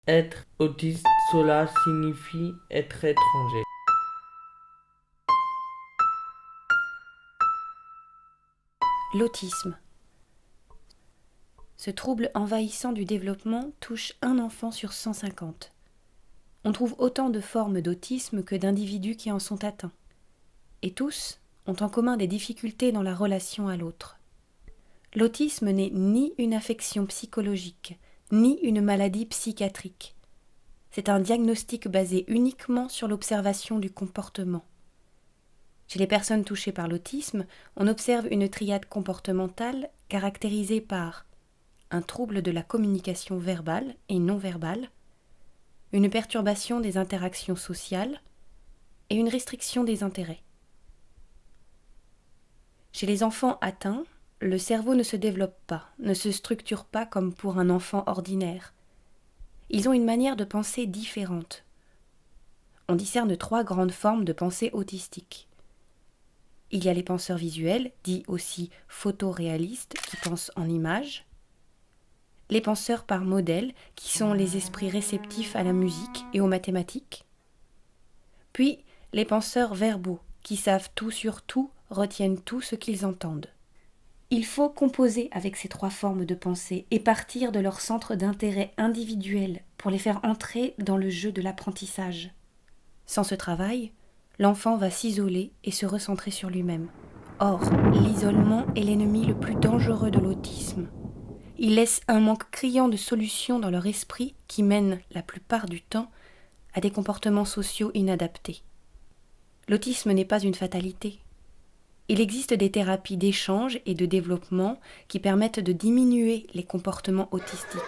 Être autiste, cela signifie être étranger. L'autisme. Ce trouble envahissant du développement touche un enfant sur 150. On trouve autant de formes d'autisme que d'individus qui en sont atteints. Et tous ont en commun des difficultés dans la relation à l'autre. L'autisme n'est ni une affection psychologique, ni une maladie psychiatrique. C'est un diagnostic basé uniquement sur l'observation du comportement. Chez les personnes touchées par l'autisme, on observe une triade comportementale caractérisée par un trouble de la communication verbale et non verbale, une perturbation des interactions sociales et une restriction des intérêts. Chez les enfants atteints, le cerveau ne se développe pas, ne se structure pas comme pour un enfant ordinaire. Ils ont une manière de penser différente. On discerne 3 grandes formes de pensée autistique. Il y a les penseurs visuels, dits aussi photoréalistes, qui pensent en images. Les penseurs par modèle, qui sont les esprits réceptifs à la musique et aux mathématiques. Puis les penseurs verbaux, qui savent tout sur tout, retiennent tout ce qu'ils entendent. Il faut composer avec ces 3 formes de pensée et partir de leur centre d'intérêt individuel pour les faire entrer dans le jeu de l'apprentissage. Sans ce travail, l'enfant va s'isoler et se recentrer sur lui-même. Or, l'isolement est l'ennemi le plus dangereux de l'autisme. Il laisse un manque criant de solutions dans leur esprit qui mène, la plupart du temps, à des comportements sociaux inadaptés. L'autisme n'est pas une fatalité. Il existe des thérapies d'échange et de développement qui permettent de diminuer les comportements autistiques.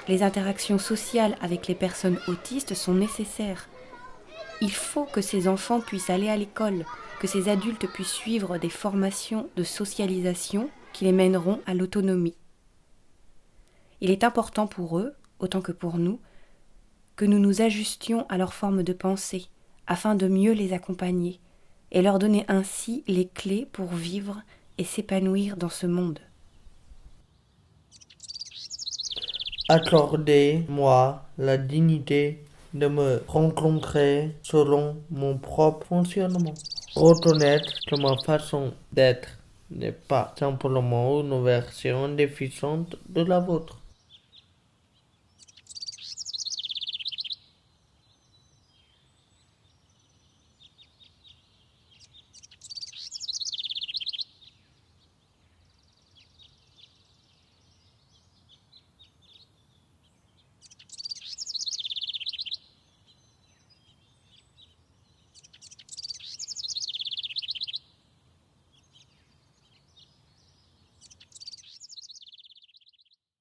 Les interactions sociales avec les personnes autistes sont nécessaires. Il faut que ces enfants puissent aller à l'école, que ces adultes puissent suivre des formations de socialisation qui les mèneront à l'autonomie. Il est important pour eux, autant que pour nous, que nous nous ajustions à leur forme de pensée, afin de mieux les accompagner, et leur donner ainsi les clés pour vivre et s'épanouir dans ce monde. Accordez-moi la dignité de me rencontrer selon mon propre fonctionnement. Reconnaître que ma façon d'être n'est pas simplement une version déficiente de la vôtre.